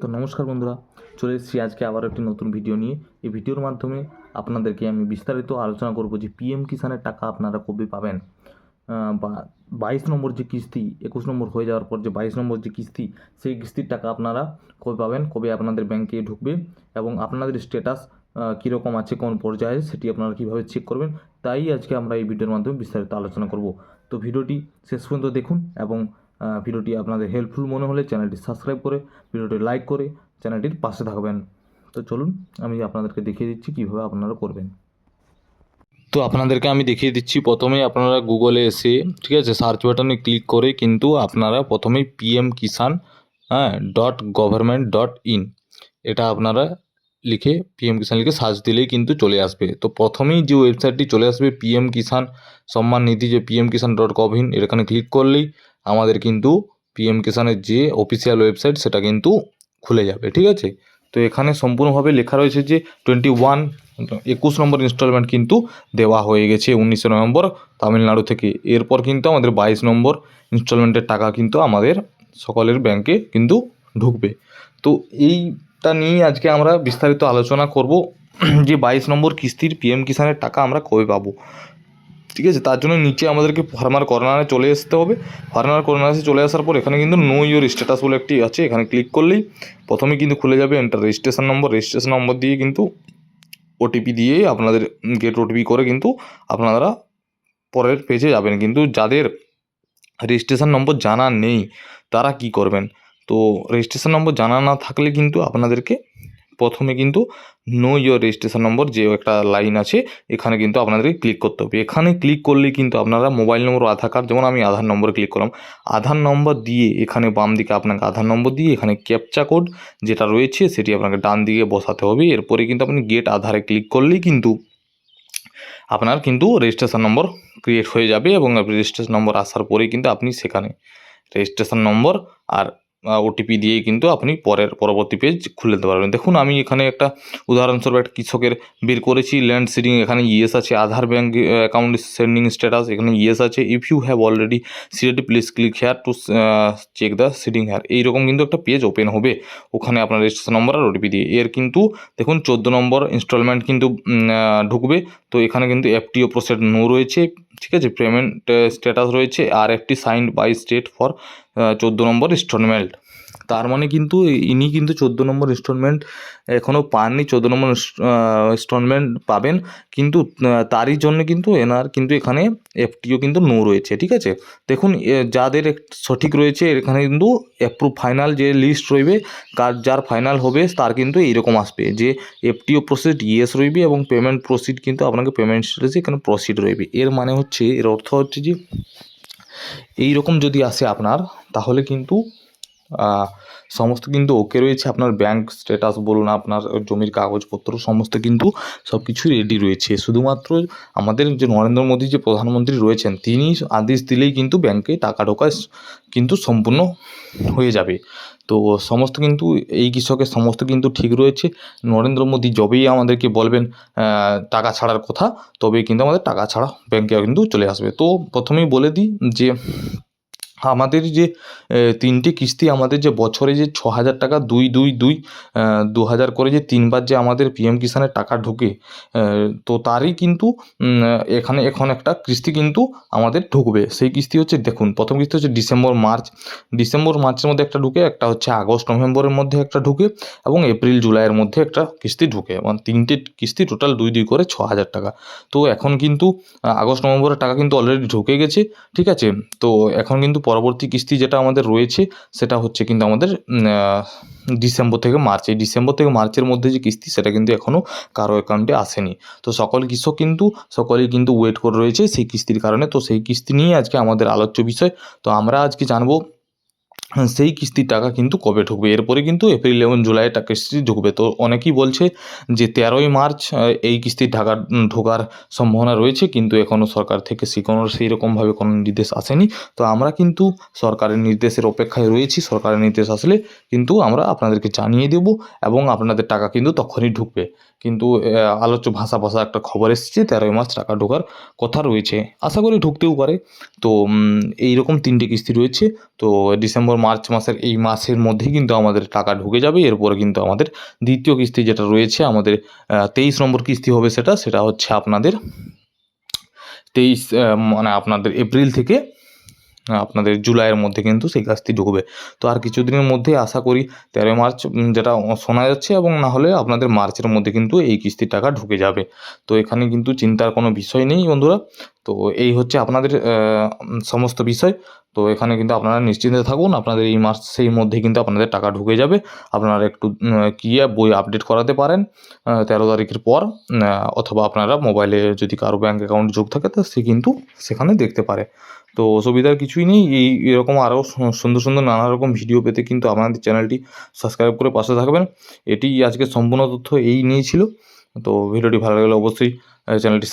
তো নমস্কার বন্ধুরা, চলে এসেছি আজকে আবার একটি নতুন ভিডিও নিয়ে। এই ভিডিওর মাধ্যমে আপনাদেরকে আমি বিস্তারিত আলোচনা করব যে পিএম কিষাণের টাকা আপনারা কবে পাবেন, বা 22 নম্বর যে কিস্তি 21 নম্বর হয়ে যাওয়ার পর যে 22 নম্বর যে কিস্তি, সেই কিস্তির টাকা আপনারা কবে পাবেন, কবে আপনাদের ব্যাংকে ঢুকবে এবং আপনাদের স্ট্যাটাস কীরকম আছে, কোন পর্যায়ে, সেটি আপনারা কীভাবে চেক করবেন, তাই আজকে আমরা এই ভিডিওর মাধ্যমে বিস্তারিত আলোচনা করব। তো ভিডিওটি শেষ পর্যন্ত দেখুন এবং ভিডিওটি আপনাদের হেল্পফুল মনে হলে চ্যানেলটি সাবস্ক্রাইব করে ভিডিওটি লাইক করে চ্যানেলটির পাশে থাকবেন। তো চলুন আমি আপনাদেরকে দেখিয়ে দিচ্ছি কীভাবে আপনারা করবেন। তো আপনাদেরকে আমি দেখিয়ে দিচ্ছি। প্রথমেই আপনারা গুগলে এসে, ঠিক আছে, সার্চ বাটনে ক্লিক করে কিন্তু আপনারা প্রথমেই পিএম কিষাণ .gov.in এটা আপনারা লিখে পিএম কিষাণ লিখে সার্চ দিলেই কিন্তু চলে আসবে। তো প্রথমেই যে ওয়েবসাইটটি চলে আসবে পিএম কিষাণ সম্মান নিধি, যে পিএম কিষাণ .gov.in, এখানে ক্লিক করলেই আমাদের কিন্তু পিএম কিষাণের যে অফিসিয়াল ওয়েবসাইট সেটা কিন্তু খুলে যাবে, ঠিক আছে। তো এখানে সম্পূর্ণভাবে লেখা রয়েছে যে 21 নম্বর ইনস্টলমেন্ট কিন্তু দেওয়া হয়ে গেছে 19 নভেম্বর তামিলনাড়ু থেকে। এরপর কিন্তু আমাদের 22 নম্বর ইনস্টলমেন্টের টাকা কিন্তু আমাদের সকলের ব্যাংকে কিন্তু ঢুকবে। তো এইটা নিয়ে আজকে আমরা বিস্তারিত আলোচনা করব যে 22 নম্বর কিস্তির পিএম কিষাণের টাকা আমরা কবে পাবো, ঠিক আছে। তার জন্য নিচে আমাদেরকে ফার্মার কর্নারে চলে আসতে হবে। ফার্মার কর্নারে চলে আসার পর এখানে কিন্তু নো ইওর স্ট্যাটাস বলে একটি আছে, এখানে ক্লিক করলেই প্রথমে কিন্তু খুলে যাবে এন্টার রেজিস্ট্রেশন নম্বর দিয়ে কিন্তু ওটিপি দিয়ে আপনাদের গেট ওটিপি করে কিন্তু আপনারা পরের পেজে যাবেন। কিন্তু যাদের রেজিস্ট্রেশন নম্বর জানা নেই তারা কি করবেন, তো রেজিস্ট্রেশন নম্বর জানা না থাকলে কিন্তু আপনাদেরকে প্রথমে কিন্তু নো ইয়োর রেজিস্ট্রেশন নম্বর যে একটা লাইন আছে এখানে কিন্তু আপনাদেরকে ক্লিক করতে হবে। এখানে ক্লিক করলে কিন্তু আপনারা মোবাইল নম্বর, আধার কার্ড, যেমন আমি আধার নম্বরে ক্লিক করলাম, আধার নম্বর দিয়ে এখানে বাম দিকে আপনাকে আধার নম্বর দিয়ে এখানে ক্যাপচা কোড যেটা রয়েছে সেটি আপনাকে ডান দিকে বসাতে হবে। এরপরে কিন্তু আপনি গেট আধারে ক্লিক করলেই কিন্তু আপনার কিন্তু রেজিস্ট্রেশন নম্বর ক্রিয়েট হয়ে যাবে এবং রেজিস্ট্রেশন নম্বর আসার পরেই কিন্তু আপনি সেখানে রেজিস্ট্রেশন নম্বর আর ওটিপি দিয়েই কিন্তু আপনি পরবর্তী পেজ খুলে দিতে পারবেন। দেখুন আমি এখানে একটা উদাহরণস্বরূপ একটা কৃষকের বের করেছি, ল্যান্ড সিডিং, এখানে ইয়েস আছে, Aadhaar bank account sending status, এখানে ইয়েস আছে, if you have already seeded please click here to check the seeding here, এইরকম কিন্তু একটা পেজ ওপেন হবে ওখানে আপনার রেজিস্ট্রেশন নম্বর আর ওটিপি দিয়ে। এর কিন্তু দেখুন 14 নম্বর ইনস্টলমেন্ট কিন্তু ঢুকবে। তো এখানে কিন্তু এফটিও প্রসেস নো রয়েছে, ঠিক আছে, পেমেন্ট স্ট্যাটাস রয়েছে আর একটি signed by state for 14 number installment. তার মানে কিন্তু ইনি কিন্তু 14 নম্বর ইনস্টলমেন্ট এখনও পাননি, 14 নম্বর ইনস্টলমেন্ট পাবেন, কিন্তু তারই জন্য কিন্তু এনার কিন্তু এখানে এফটিও কিন্তু নো রয়েছে, ঠিক আছে। দেখুন যাদের সঠিক রয়েছে এখানে কিন্তু অ্যাপ্রুভ ফাইনাল যে লিস্ট রইবে, যার ফাইনাল হবে তার কিন্তু এইরকম আসবে যে এফটিও প্রসিড ইয়েস রইবে এবং পেমেন্ট প্রসিড কিন্তু আপনাকে পেমেন্ট স্টেটাসে এখানে প্রসিড রইবে। এর মানে হচ্ছে, এর অর্থ হচ্ছে যে এইরকম যদি আসে আপনার, তাহলে কিন্তু সমস্ত কিন্তু ওকে রয়েছে, আপনার ব্যাংক স্ট্যাটাস বলুন, আপনার জমির কাগজপত্র সমস্ত কিন্তু সব কিছুই রেডি রয়েছে। শুধুমাত্র আমাদের যে নরেন্দ্র মোদী যে প্রধানমন্ত্রী রয়েছেন তিনি আদেশ দিলেই কিন্তু ব্যাংকে টাকা ঢোকা কিন্তু সম্পূর্ণ হয়ে যাবে। তো সমস্ত কিন্তু এই কৃষকের সমস্ত কিন্তু ঠিক রয়েছে। নরেন্দ্র মোদী যবেই আমাদেরকে বলবেন টাকা ছাড়ার কথা, তবেই কিন্তু আমাদের টাকা ছাড়া ব্যাংকে কিন্তু চলে আসবে। তো প্রথমেই বলে দিই যে আমাদের যে 3টে কিস্তি, আমাদের যে বছরে যে 6,000 টাকা 2,000 করে যে 3বার যে আমাদের পিএম কিষাণের টাকা ঢোকে, তো তারই কিন্তু এখানে এখন একটা কিস্তি কিন্তু আমাদের ঢুকবে। সেই কিস্তি হচ্ছে, দেখুন প্রথম কিস্তি হচ্ছে ডিসেম্বর মার্চের মধ্যে একটা ঢুকে, একটা হচ্ছে আগস্ট নভেম্বরের মধ্যে একটা ঢুকে এবং এপ্রিল জুলাইয়ের মধ্যে একটা কিস্তি ঢুকে, মানে 3টে কিস্তি টোটাল 2 করে 6,000 টাকা। তো এখন কিন্তু আগস্ট নভেম্বরের টাকা কিন্তু অলরেডি ঢুকে গেছে, ঠিক আছে। তো এখন কিন্তু পরবর্তী কিস্তি যেটা আমাদের রয়েছে সেটা হচ্ছে কিন্তু আমাদের ডিসেম্বর থেকে মার্চ, এই ডিসেম্বর থেকে মার্চের মধ্যে যে কিস্তি সেটা কিন্তু এখনও কারো অ্যাকাউন্টে আসেনি। তো সকল কৃষক কিন্তু সকলেই কিন্তু ওয়েট করে রয়েছে সেই কিস্তির কারণে। তো সেই কিস্তি নিয়ে আজকে আমাদের আলোচ্য বিষয়। তো আমরা আজকে জানবো সেই কিস্তির টাকা কিন্তু কবে ঢুকবে। এরপরে কিন্তু এপ্রিল এবং জুলাইয়ে টাকা কিস্তি ঢুকবে। তো অনেকেই বলছে যে 13ই মার্চ এই কিস্তির টাকা ঢোকার সম্ভাবনা রয়েছে, কিন্তু এখনও সরকার থেকে সেই রকমভাবে কোনো নির্দেশ আসেনি। তো আমরা কিন্তু সরকারের নির্দেশের অপেক্ষায় রয়েছি। সরকারের নির্দেশ আসলে কিন্তু আমরা আপনাদেরকে জানিয়ে দেব এবং আপনাদের টাকা কিন্তু তখনই ঢুকবে। কিন্তু আলোচ্য ভাষা একটা খবর এসেছে 13ই মার্চ টাকা ঢোকার কথা রয়েছে, আশা করি ঢুকতেও পারে। তো এইরকম 3টে কিস্তি রয়েছে। তো ডিসেম্বর মার্চ মাসের এই মাসের মধ্যেই কিন্তু আমাদের টাকা ঢুকে যাবে। এরপরে কিন্তু আমাদের দ্বিতীয় কিস্তি যেটা রয়েছে আমাদের 23 নম্বর কিস্তি হবে, সেটা হচ্ছে আপনাদের 23 মানে আপনাদের এপ্রিল থেকে আপনাদের জুলাইয়ের মধ্যে কিন্তু সেই কিস্তি ঢুকবে। তো আর কিছুদিনের মধ্যেই আশা করি 13 মার্চ যেটা শোনা যাচ্ছে, এবং না হলে আপনাদের মার্চের মধ্যে কিন্তু এই কিস্তির টাকা ঢুকে যাবে। তো এখানে কিন্তু চিন্তার কোনো বিষয় নেই বন্ধুরা। তো এই হচ্ছে আপনাদের সমস্ত বিষয়। তো এখানে কিন্তু আপনারা নিশ্চিন্তে থাকুন, আপনাদের এই মাসের মধ্যে কিন্তু আপনাদের টাকা ঢুকে যাবে। আপনারা একটু গিয়ে বই আপডেট করাতে পারেন 13 তারিখের পর, অথবা আপনারা মোবাইলে যদি কারো ব্যাঙ্ক অ্যাকাউন্ট যোগ থাকে তো সে কিন্তু সেখানে দেখতে পারে। তো অসুবিধার কিছুই নেই। এরকম আরও সুন্দর সুন্দর নানা রকম ভিডিও পেতে কিন্তু আমাদের চ্যানেলটি সাবস্ক্রাইব করে পাশে থাকবেন। এটি আজকে সম্পূর্ণ তথ্য এই নিয়েই ছিল। তো ভিডিওটি ভালো লাগলে অবশ্যই চ্যানেলটি